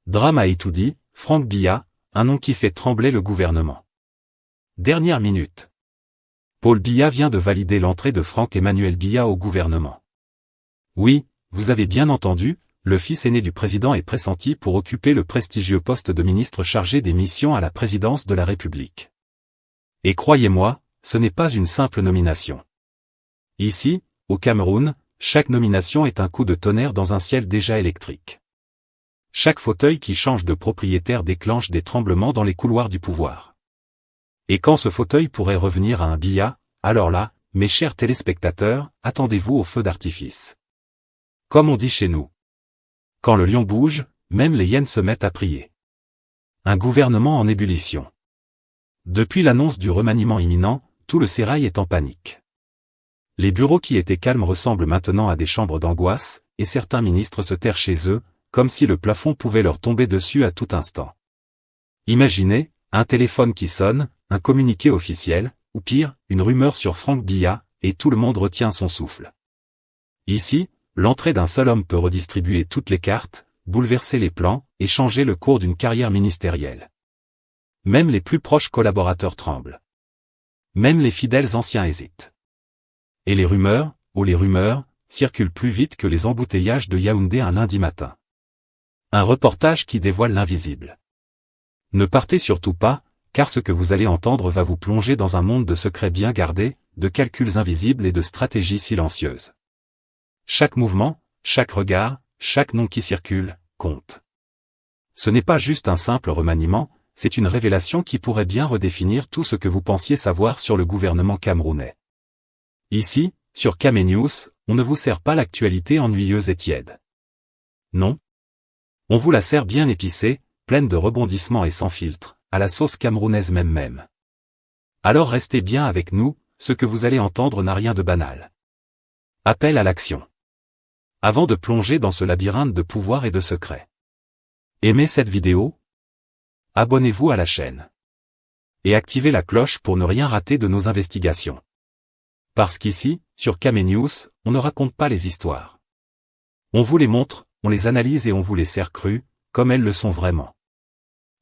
Drame à Etoudi, Franck Biya, un nom qui fait trembler le gouvernement. Dernière minute. Paul Biya vient de valider l'entrée de Franck-Emmanuel Biya au gouvernement. Oui, vous avez bien entendu, le fils aîné du président est pressenti pour occuper le prestigieux poste de ministre chargé des missions à la présidence de la République. Et croyez-moi, ce n'est pas une simple nomination. Ici, au Cameroun, chaque nomination est un coup de tonnerre dans un ciel déjà électrique. Chaque fauteuil qui change de propriétaire déclenche des tremblements dans les couloirs du pouvoir. Et quand ce fauteuil pourrait revenir à un Biya, alors là, mes chers téléspectateurs, attendez-vous au feu d'artifice. Comme on dit chez nous. Quand le lion bouge, même les hyènes se mettent à prier. Un gouvernement en ébullition. Depuis l'annonce du remaniement imminent, tout le sérail est en panique. Les bureaux qui étaient calmes ressemblent maintenant à des chambres d'angoisse, et certains ministres se terrent chez eux, comme si le plafond pouvait leur tomber dessus à tout instant. Imaginez, un téléphone qui sonne, un communiqué officiel, ou pire, une rumeur sur Franck Biya, et tout le monde retient son souffle. Ici, l'entrée d'un seul homme peut redistribuer toutes les cartes, bouleverser les plans, et changer le cours d'une carrière ministérielle. Même les plus proches collaborateurs tremblent. Même les fidèles anciens hésitent. Et les rumeurs, circulent plus vite que les embouteillages de Yaoundé un lundi matin. Un reportage qui dévoile l'invisible. Ne partez surtout pas, car ce que vous allez entendre va vous plonger dans un monde de secrets bien gardés, de calculs invisibles et de stratégies silencieuses. Chaque mouvement, chaque regard, chaque nom qui circule, compte. Ce n'est pas juste un simple remaniement, c'est une révélation qui pourrait bien redéfinir tout ce que vous pensiez savoir sur le gouvernement camerounais. Ici, sur Camé News, on ne vous sert pas l'actualité ennuyeuse et tiède. Non. On vous la sert bien épicée, pleine de rebondissements et sans filtre, à la sauce camerounaise même. Alors restez bien avec nous, ce que vous allez entendre n'a rien de banal. Appel à l'action. Avant de plonger dans ce labyrinthe de pouvoir et de secrets. Aimez cette vidéo? Abonnez-vous à la chaîne. Et activez la cloche pour ne rien rater de nos investigations. Parce qu'ici, sur Camé News, on ne raconte pas les histoires. On vous les montre, on les analyse et on vous les sert crues, comme elles le sont vraiment.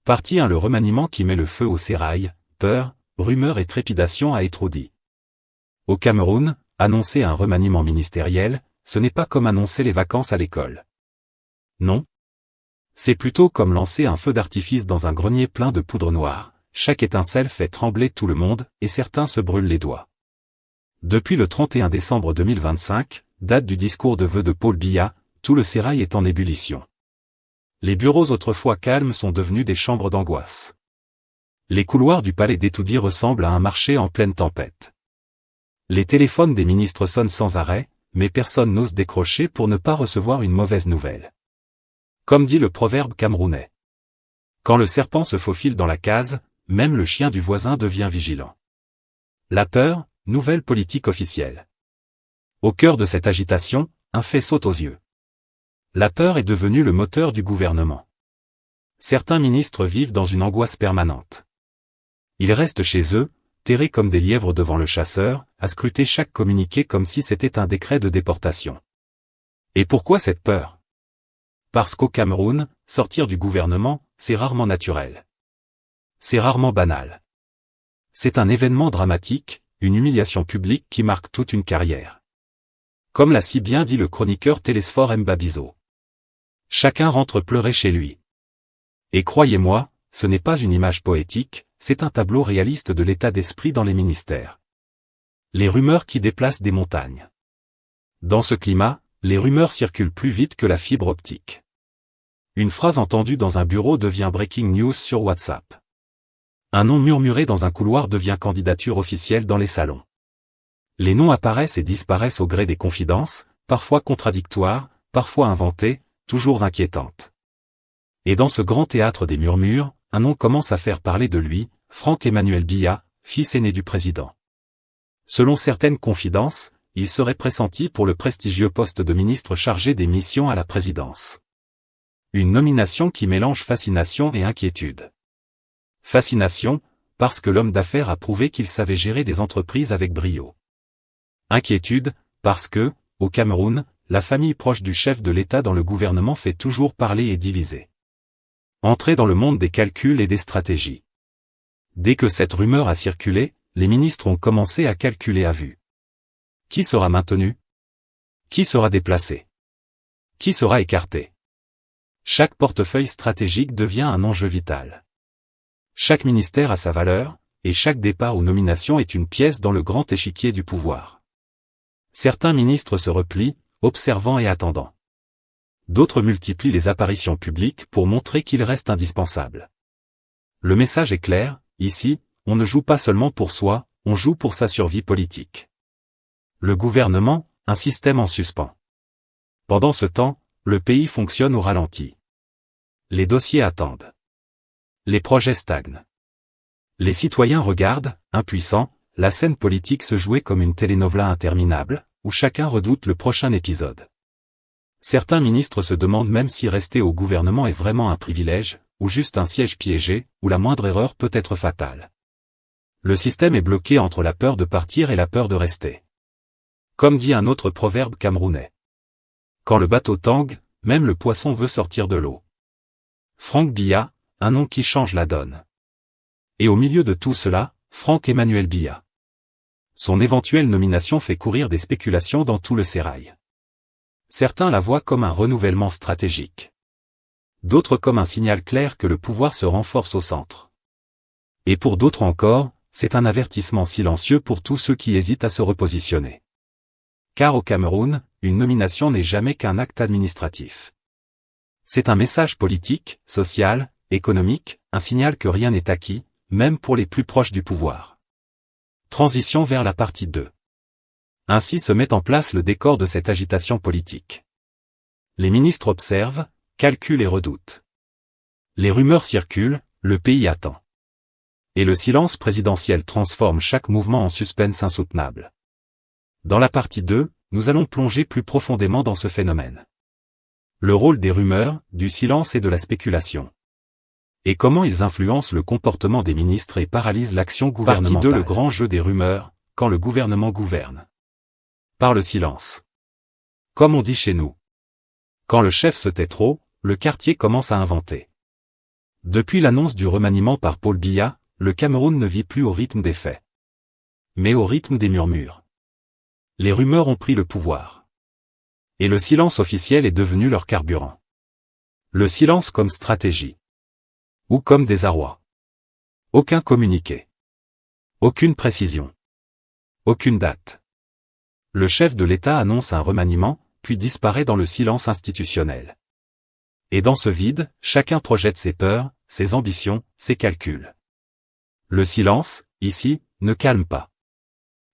Partie 1. Le remaniement qui met le feu au sérail, peur, rumeur et trépidation à Etoudi. Au Cameroun, annoncer un remaniement ministériel, ce n'est pas comme annoncer les vacances à l'école. Non. C'est plutôt comme lancer un feu d'artifice dans un grenier plein de poudre noire, chaque étincelle fait trembler tout le monde, et certains se brûlent les doigts. Depuis le 31 décembre 2025, date du discours de vœux de Paul Biya, tout le sérail est en ébullition. Les bureaux autrefois calmes sont devenus des chambres d'angoisse. Les couloirs du palais d'Etoudi ressemblent à un marché en pleine tempête. Les téléphones des ministres sonnent sans arrêt, mais personne n'ose décrocher pour ne pas recevoir une mauvaise nouvelle. Comme dit le proverbe camerounais. Quand le serpent se faufile dans la case, même le chien du voisin devient vigilant. La peur, nouvelle politique officielle. Au cœur de cette agitation, un fait saute aux yeux. La peur est devenue le moteur du gouvernement. Certains ministres vivent dans une angoisse permanente. Ils restent chez eux, terrés comme des lièvres devant le chasseur, à scruter chaque communiqué comme si c'était un décret de déportation. Et pourquoi cette peur? Parce qu'au Cameroun, sortir du gouvernement, c'est rarement naturel. C'est rarement banal. C'est un événement dramatique, une humiliation publique qui marque toute une carrière. Comme l'a si bien dit le chroniqueur Télésphore Mbabizo. Chacun rentre pleurer chez lui. Et croyez-moi, ce n'est pas une image poétique, c'est un tableau réaliste de l'état d'esprit dans les ministères. Les rumeurs qui déplacent des montagnes. Dans ce climat, les rumeurs circulent plus vite que la fibre optique. Une phrase entendue dans un bureau devient breaking news sur WhatsApp. Un nom murmuré dans un couloir devient candidature officielle dans les salons. Les noms apparaissent et disparaissent au gré des confidences, parfois contradictoires, parfois inventées, toujours inquiétantes. Et dans ce grand théâtre des murmures, un nom commence à faire parler de lui, Franck-Emmanuel Biya, fils aîné du président. Selon certaines confidences, il serait pressenti pour le prestigieux poste de ministre chargé des missions à la présidence. Une nomination qui mélange fascination et inquiétude. Fascination, parce que l'homme d'affaires a prouvé qu'il savait gérer des entreprises avec brio. Inquiétude, parce que, au Cameroun, la famille proche du chef de l'État dans le gouvernement fait toujours parler et diviser. Entrer dans le monde des calculs et des stratégies. Dès que cette rumeur a circulé, les ministres ont commencé à calculer à vue. Qui sera maintenu? Qui sera déplacé? Qui sera écarté? Chaque portefeuille stratégique devient un enjeu vital. Chaque ministère a sa valeur, et chaque départ ou nomination est une pièce dans le grand échiquier du pouvoir. Certains ministres se replient, observant et attendant. D'autres multiplient les apparitions publiques pour montrer qu'ils restent indispensables. Le message est clair, ici, on ne joue pas seulement pour soi, on joue pour sa survie politique. Le gouvernement, un système en suspens. Pendant ce temps, le pays fonctionne au ralenti. Les dossiers attendent. Les projets stagnent. Les citoyens regardent, impuissants, la scène politique se jouer comme une telenovela interminable, où chacun redoute le prochain épisode. Certains ministres se demandent même si rester au gouvernement est vraiment un privilège, ou juste un siège piégé, où la moindre erreur peut être fatale. Le système est bloqué entre la peur de partir et la peur de rester. Comme dit un autre proverbe camerounais. Quand le bateau tangue, même le poisson veut sortir de l'eau. Franck Biya, un nom qui change la donne. Et au milieu de tout cela, Franck-Emmanuel Biya. Son éventuelle nomination fait courir des spéculations dans tout le sérail. Certains la voient comme un renouvellement stratégique. D'autres comme un signal clair que le pouvoir se renforce au centre. Et pour d'autres encore, c'est un avertissement silencieux pour tous ceux qui hésitent à se repositionner. Car au Cameroun, une nomination n'est jamais qu'un acte administratif. C'est un message politique, social, économique, un signal que rien n'est acquis, même pour les plus proches du pouvoir. Transition vers la partie 2. Ainsi se met en place le décor de cette agitation politique. Les ministres observent, calculent et redoutent. Les rumeurs circulent, le pays attend. Et le silence présidentiel transforme chaque mouvement en suspense insoutenable. Dans la partie 2, nous allons plonger plus profondément dans ce phénomène. Le rôle des rumeurs, du silence et de la spéculation. Et comment ils influencent le comportement des ministres et paralysent l'action gouvernementale. Partie 2. Le grand jeu des rumeurs, quand le gouvernement gouverne. Par le silence. Comme on dit chez nous. Quand le chef se tait trop, le quartier commence à inventer. Depuis l'annonce du remaniement par Paul Biya, le Cameroun ne vit plus au rythme des faits. Mais au rythme des murmures. Les rumeurs ont pris le pouvoir. Et le silence officiel est devenu leur carburant. Le silence comme stratégie. Ou comme désarroi. Aucun communiqué. Aucune précision. Aucune date. Le chef de l'État annonce un remaniement, puis disparaît dans le silence institutionnel. Et dans ce vide, chacun projette ses peurs, ses ambitions, ses calculs. Le silence, ici, ne calme pas.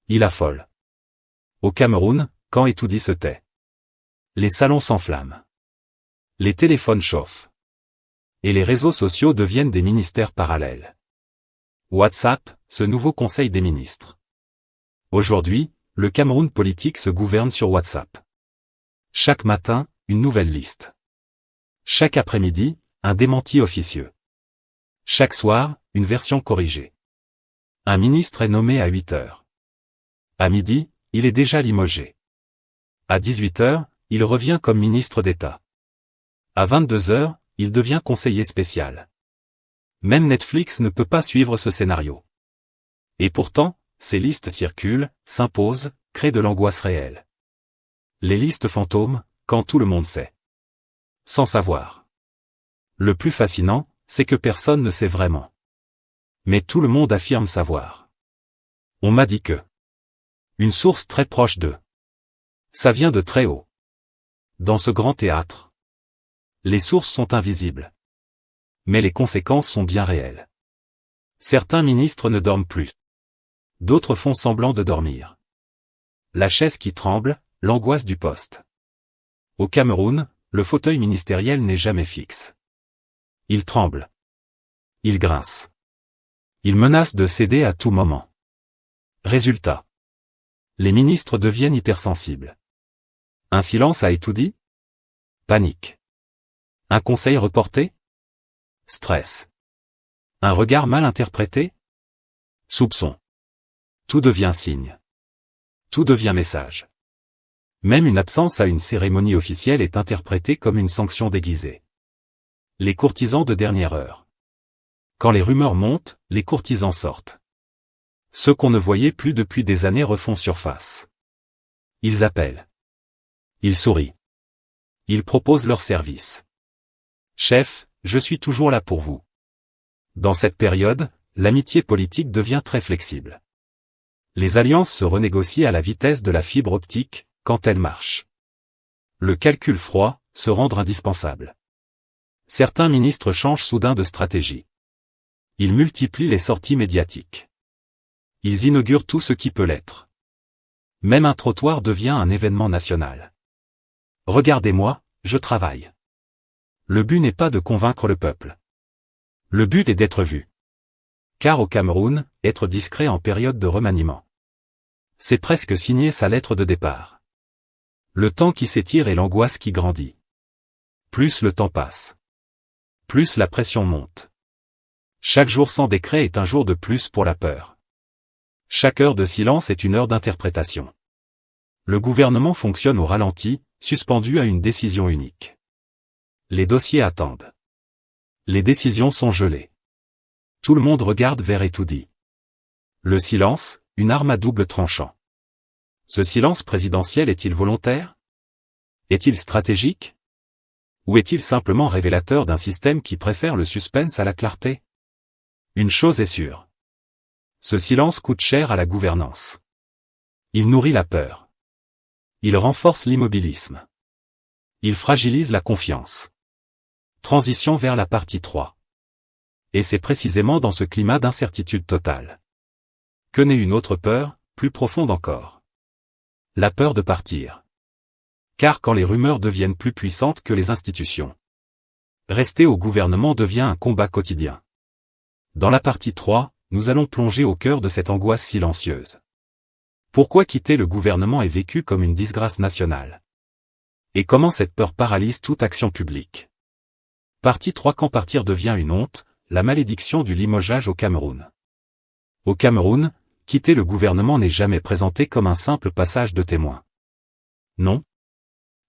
Il affole. Au Cameroun, quand Étoudi se tait. Les salons s'enflamment. Les téléphones chauffent. Et les réseaux sociaux deviennent des ministères parallèles. WhatsApp, ce nouveau conseil des ministres. Aujourd'hui, le Cameroun politique se gouverne sur WhatsApp. Chaque matin, une nouvelle liste. Chaque après-midi, un démenti officieux. Chaque soir, une version corrigée. Un ministre est nommé à 8 heures. À midi, il est déjà limogé. À 18 heures, il revient comme ministre d'État. À 22 heures, il devient conseiller spécial. Même Netflix ne peut pas suivre ce scénario. Et pourtant, ces listes circulent, s'imposent, créent de l'angoisse réelle. Les listes fantômes, quand tout le monde sait. Sans savoir. Le plus fascinant, c'est que personne ne sait vraiment. Mais tout le monde affirme savoir. On m'a dit que. Une source très proche d'eux. Ça vient de très haut. Dans ce grand théâtre. Les sources sont invisibles. Mais les conséquences sont bien réelles. Certains ministres ne dorment plus. D'autres font semblant de dormir. La chaise qui tremble, l'angoisse du poste. Au Cameroun, le fauteuil ministériel n'est jamais fixe. Il tremble. Il grince. Il menace de céder à tout moment. Résultat. Les ministres deviennent hypersensibles. Un silence a Étoudi? Panique. Un conseil reporté? Stress. Un regard mal interprété? Soupçon. Tout devient signe. Tout devient message. Même une absence à une cérémonie officielle est interprétée comme une sanction déguisée. Les courtisans de dernière heure. Quand les rumeurs montent, les courtisans sortent. Ceux qu'on ne voyait plus depuis des années refont surface. Ils appellent. Ils sourient. Ils proposent leurs services. Chef, je suis toujours là pour vous. Dans cette période, l'amitié politique devient très flexible. Les alliances se renégocient à la vitesse de la fibre optique, quand elle marche. Le calcul froid, se rendre indispensable. Certains ministres changent soudain de stratégie. Ils multiplient les sorties médiatiques. Ils inaugurent tout ce qui peut l'être. Même un trottoir devient un événement national. Regardez-moi, je travaille. Le but n'est pas de convaincre le peuple. Le but est d'être vu. Car au Cameroun, être discret en période de remaniement. C'est presque signer sa lettre de départ. Le temps qui s'étire et l'angoisse qui grandit. Plus le temps passe. Plus la pression monte. Chaque jour sans décret est un jour de plus pour la peur. Chaque heure de silence est une heure d'interprétation. Le gouvernement fonctionne au ralenti, suspendu à une décision unique. Les dossiers attendent. Les décisions sont gelées. Tout le monde regarde vers et tout dit. Le silence, une arme à double tranchant. Ce silence présidentiel est-il volontaire? Est-il stratégique? Ou est-il simplement révélateur d'un système qui préfère le suspense à la clarté? Une chose est sûre. Ce silence coûte cher à la gouvernance. Il nourrit la peur. Il renforce l'immobilisme. Il fragilise la confiance. Transition vers la partie 3. Et c'est précisément dans ce climat d'incertitude totale que naît une autre peur, plus profonde encore. La peur de partir. Car quand les rumeurs deviennent plus puissantes que les institutions, rester au gouvernement devient un combat quotidien. Dans la partie 3, nous allons plonger au cœur de cette angoisse silencieuse. Pourquoi quitter le gouvernement est vécu comme une disgrâce nationale? Et comment cette peur paralyse toute action publique? Partie 3. Quand partir devient une honte, la malédiction du limogeage au Cameroun. Au Cameroun, quitter le gouvernement n'est jamais présenté comme un simple passage de témoin. Non.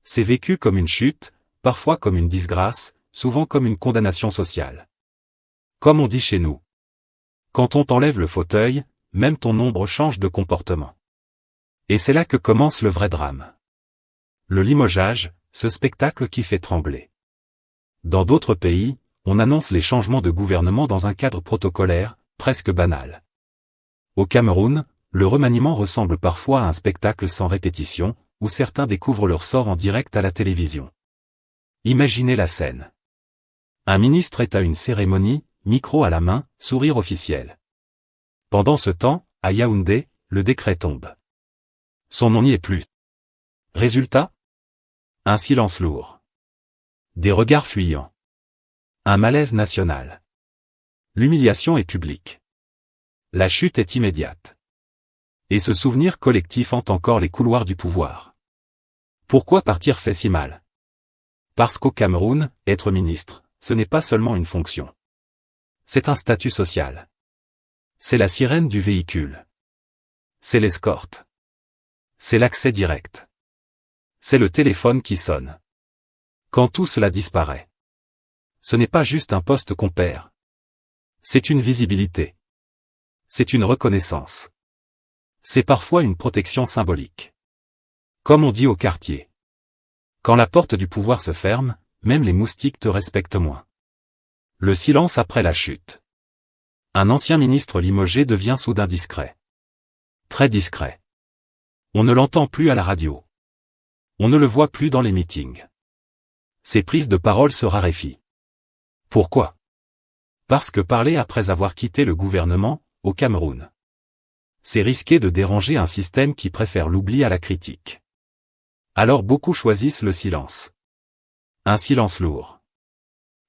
C'est vécu comme une chute, parfois comme une disgrâce, souvent comme une condamnation sociale. Comme on dit chez nous. Quand on t'enlève le fauteuil, même ton ombre change de comportement. Et c'est là que commence le vrai drame. Le limogeage, ce spectacle qui fait trembler. Dans d'autres pays, on annonce les changements de gouvernement dans un cadre protocolaire, presque banal. Au Cameroun, le remaniement ressemble parfois à un spectacle sans répétition, où certains découvrent leur sort en direct à la télévision. Imaginez la scène. Un ministre est à une cérémonie, micro à la main, sourire officiel. Pendant ce temps, à Yaoundé, le décret tombe. Son nom n'y est plus. Résultat? Un silence lourd. Des regards fuyants. Un malaise national. L'humiliation est publique. La chute est immédiate. Et ce souvenir collectif hante encore les couloirs du pouvoir. Pourquoi partir fait si mal? Parce qu'au Cameroun, être ministre, ce n'est pas seulement une fonction. C'est un statut social. C'est la sirène du véhicule. C'est l'escorte. C'est l'accès direct. C'est le téléphone qui sonne. Quand tout cela disparaît. Ce n'est pas juste un poste qu'on perd. C'est une visibilité. C'est une reconnaissance. C'est parfois une protection symbolique. Comme on dit au quartier. Quand la porte du pouvoir se ferme, même les moustiques te respectent moins. Le silence après la chute. Un ancien ministre limogé devient soudain discret. Très discret. On ne l'entend plus à la radio. On ne le voit plus dans les meetings. Ses prises de parole se raréfient. Pourquoi? Parce que parler après avoir quitté le gouvernement, au Cameroun, c'est risquer de déranger un système qui préfère l'oubli à la critique. Alors beaucoup choisissent le silence. Un silence lourd.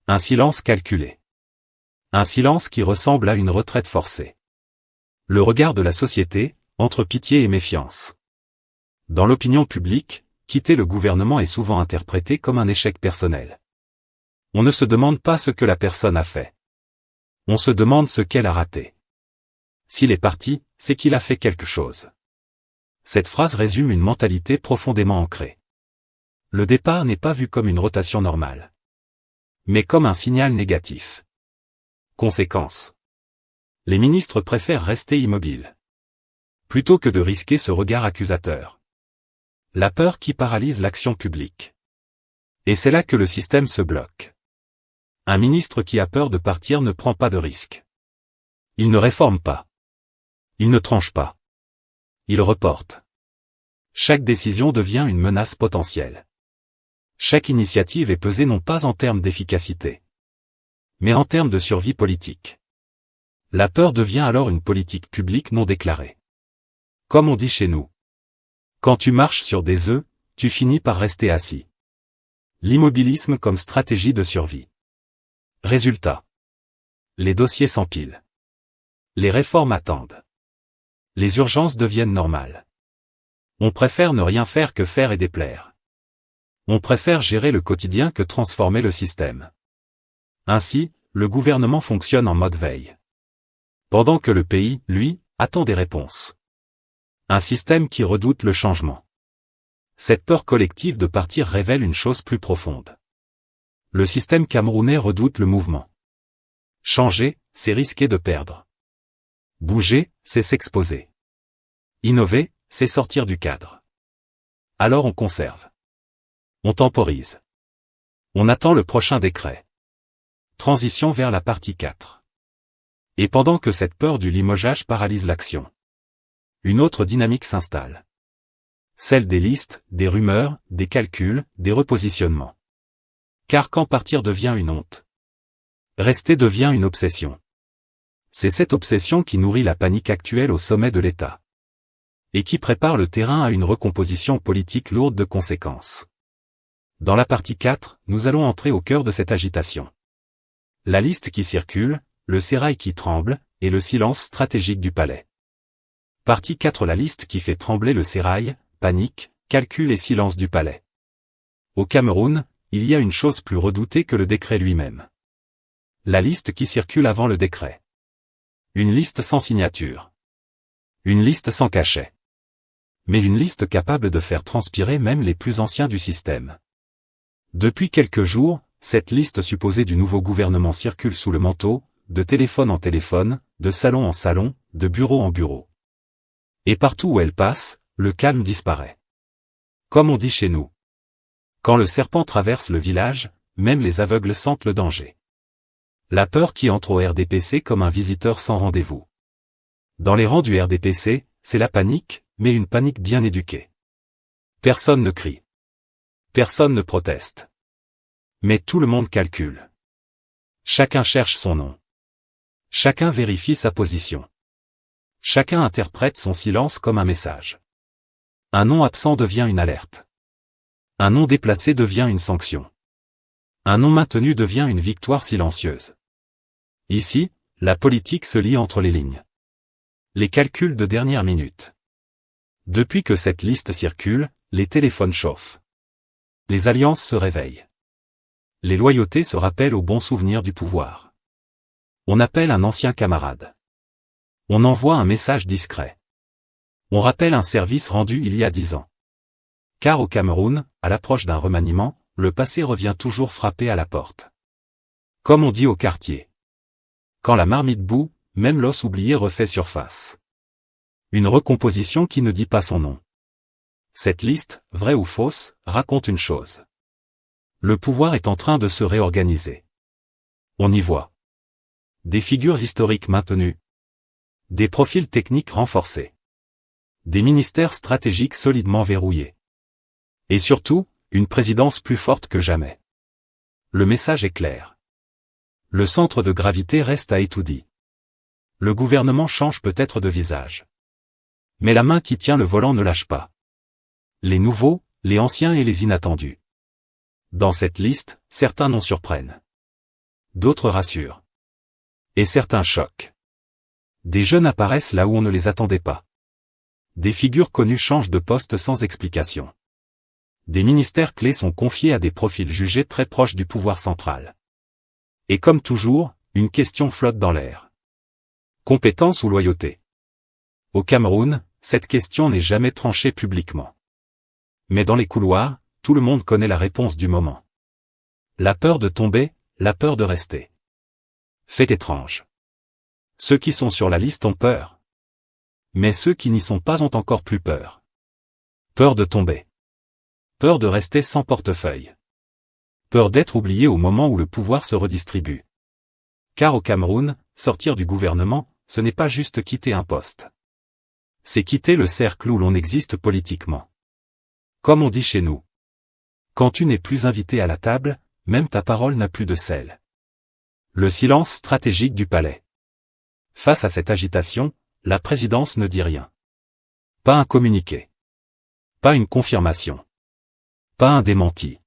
Un silence calculé. Un silence qui ressemble à une retraite forcée. Le regard de la société, entre pitié et méfiance. Dans l'opinion publique, quitter le gouvernement est souvent interprété comme un échec personnel. On ne se demande pas ce que la personne a fait. On se demande ce qu'elle a raté. S'il est parti, c'est qu'il a fait quelque chose. Cette phrase résume une mentalité profondément ancrée. Le départ n'est pas vu comme une rotation normale. mais comme un signal négatif. Conséquence. Les ministres préfèrent rester immobiles, plutôt que de risquer ce regard accusateur. La peur qui paralyse l'action publique. Et c'est là que le système se bloque. Un ministre qui a peur de partir ne prend pas de risque. Il ne réforme pas. Il ne tranche pas. Il reporte. Chaque décision devient une menace potentielle. Chaque initiative est pesée non pas en termes d'efficacité, mais en termes de survie politique. La peur devient alors une politique publique non déclarée. Comme on dit chez nous. Quand tu marches sur des œufs, tu finis par rester assis. L'immobilisme comme stratégie de survie. Résultat. Les dossiers s'empilent. Les réformes attendent. Les urgences deviennent normales. On préfère ne rien faire que faire et déplaire. On préfère gérer le quotidien que transformer le système. Ainsi, le gouvernement fonctionne en mode veille. Pendant que le pays, lui, attend des réponses. Un système qui redoute le changement. Cette peur collective de partir révèle une chose plus profonde. Le système camerounais redoute le mouvement. Changer, c'est risquer de perdre. Bouger, c'est s'exposer. Innover, c'est sortir du cadre. Alors on conserve. On temporise. On attend le prochain décret. Transition vers la partie 4. Et pendant que cette peur du limogeage paralyse l'action, une autre dynamique s'installe. Celle des listes, des rumeurs, des calculs, des repositionnements. Car quand partir devient une honte, rester devient une obsession. C'est cette obsession qui nourrit la panique actuelle au sommet de l'État. Et qui prépare le terrain à une recomposition politique lourde de conséquences. Dans la partie 4, nous allons entrer au cœur de cette agitation. La liste qui circule, le sérail qui tremble, et le silence stratégique du palais. Partie 4. La liste qui fait trembler le sérail, panique, calcul et silence du palais. Au Cameroun, il y a une chose plus redoutée que le décret lui-même. La liste qui circule avant le décret. Une liste sans signature. Une liste sans cachet. Mais une liste capable de faire transpirer même les plus anciens du système. Depuis quelques jours, cette liste supposée du nouveau gouvernement circule sous le manteau, de téléphone en téléphone, de salon en salon, de bureau en bureau. Et partout où elle passe, le calme disparaît. Comme on dit chez nous. Quand le serpent traverse le village, même les aveugles sentent le danger. La peur qui entre au RDPC comme un visiteur sans rendez-vous. Dans les rangs du RDPC, c'est la panique, mais une panique bien éduquée. Personne ne crie. Personne ne proteste. Mais tout le monde calcule. Chacun cherche son nom. Chacun vérifie sa position. Chacun interprète son silence comme un message. Un nom absent devient une alerte. Un nom déplacé devient une sanction. Un nom maintenu devient une victoire silencieuse. Ici, la politique se lit entre les lignes. Les calculs de dernière minute. Depuis que cette liste circule, les téléphones chauffent. Les alliances se réveillent. Les loyautés se rappellent au bon souvenir du pouvoir. On appelle un ancien camarade. On envoie un message discret. On rappelle un service rendu il y a 10 ans. Car au Cameroun, à l'approche d'un remaniement, le passé revient toujours frapper à la porte. Comme on dit au quartier. Quand la marmite bout, même l'os oublié refait surface. Une recomposition qui ne dit pas son nom. Cette liste, vraie ou fausse, raconte une chose. Le pouvoir est en train de se réorganiser. On y voit des figures historiques maintenues. Des profils techniques renforcés. Des ministères stratégiques solidement verrouillés. Et surtout, une présidence plus forte que jamais. Le message est clair. Le centre de gravité reste à Etoudi. Le gouvernement change peut-être de visage. Mais la main qui tient le volant ne lâche pas. Les nouveaux, les anciens et les inattendus. Dans cette liste, certains nous surprennent. D'autres rassurent. Et certains choquent. Des jeunes apparaissent là où on ne les attendait pas. Des figures connues changent de poste sans explication. Des ministères clés sont confiés à des profils jugés très proches du pouvoir central. Et comme toujours, une question flotte dans l'air. Compétence ou loyauté? Au Cameroun, cette question n'est jamais tranchée publiquement. Mais dans les couloirs, tout le monde connaît la réponse du moment. La peur de tomber, la peur de rester. Fait étrange. Ceux qui sont sur la liste ont peur. Mais ceux qui n'y sont pas ont encore plus peur. Peur de tomber. Peur de rester sans portefeuille. Peur d'être oublié au moment où le pouvoir se redistribue. Car au Cameroun, sortir du gouvernement, ce n'est pas juste quitter un poste. C'est quitter le cercle où l'on existe politiquement. Comme on dit chez nous. Quand tu n'es plus invité à la table, même ta parole n'a plus de sel. Le silence stratégique du palais. Face à cette agitation, la présidence ne dit rien. Pas un communiqué. Pas une confirmation. Pas un démenti.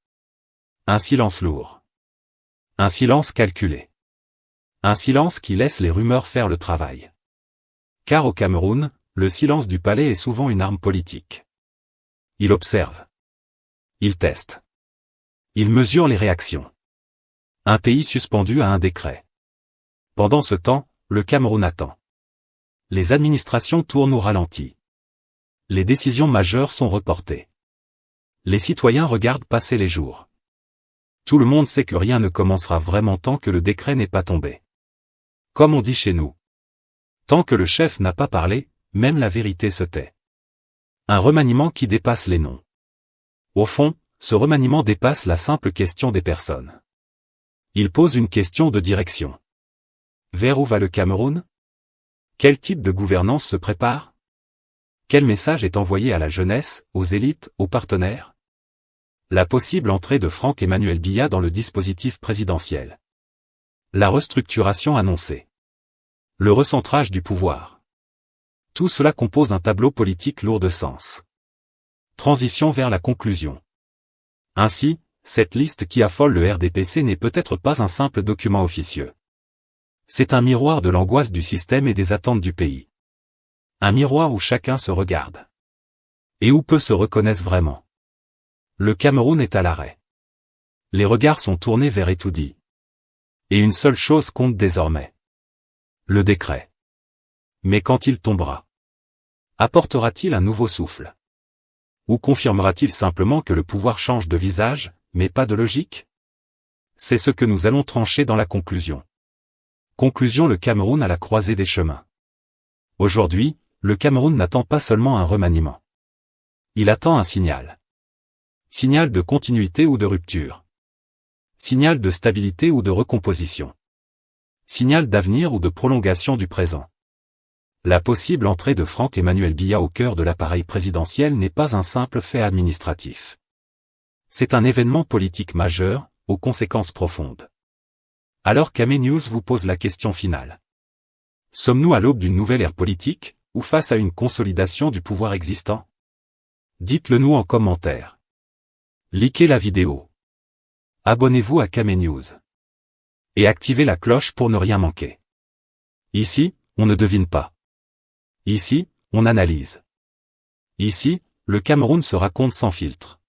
Un silence lourd. Un silence calculé. Un silence qui laisse les rumeurs faire le travail. Car au Cameroun, le silence du palais est souvent une arme politique. Il observe. Il teste. Il mesure les réactions. Un pays suspendu à un décret. Pendant ce temps, le Cameroun attend. Les administrations tournent au ralenti. Les décisions majeures sont reportées. Les citoyens regardent passer les jours. Tout le monde sait que rien ne commencera vraiment tant que le décret n'est pas tombé. Comme on dit chez nous. Tant que le chef n'a pas parlé, même la vérité se tait. Un remaniement qui dépasse les noms. Au fond, ce remaniement dépasse la simple question des personnes. Il pose une question de direction. Vers où va le Cameroun? Quel type de gouvernance se prépare? Quel message est envoyé à la jeunesse, aux élites, aux partenaires? La possible entrée de Franck-Emmanuel Biya dans le dispositif présidentiel. La restructuration annoncée. Le recentrage du pouvoir. Tout cela compose un tableau politique lourd de sens. Transition vers la conclusion. Ainsi, cette liste qui affole le RDPC n'est peut-être pas un simple document officieux. C'est un miroir de l'angoisse du système et des attentes du pays. Un miroir où chacun se regarde. Et où peu se reconnaissent vraiment. Le Cameroun est à l'arrêt. Les regards sont tournés vers Etoudi. Et une seule chose compte désormais. Le décret. Mais quand il tombera, apportera-t-il un nouveau souffle? Ou confirmera-t-il simplement que le pouvoir change de visage, mais pas de logique? C'est ce que nous allons trancher dans la conclusion. Conclusion: le Cameroun à la croisée des chemins. Aujourd'hui, le Cameroun n'attend pas seulement un remaniement. Il attend un signal. Signal de continuité ou de rupture. Signal de stabilité ou de recomposition. Signal d'avenir ou de prolongation du présent. La possible entrée de Franck-Emmanuel Biya au cœur de l'appareil présidentiel n'est pas un simple fait administratif. C'est un événement politique majeur, aux conséquences profondes. Alors Camenews vous pose la question finale. Sommes-nous à l'aube d'une nouvelle ère politique, ou face à une consolidation du pouvoir existant? Dites-le nous en commentaire. Likez la vidéo. Abonnez-vous à Camenews. Et activez la cloche pour ne rien manquer. Ici, on ne devine pas. Ici, on analyse. Ici, le Cameroun se raconte sans filtre.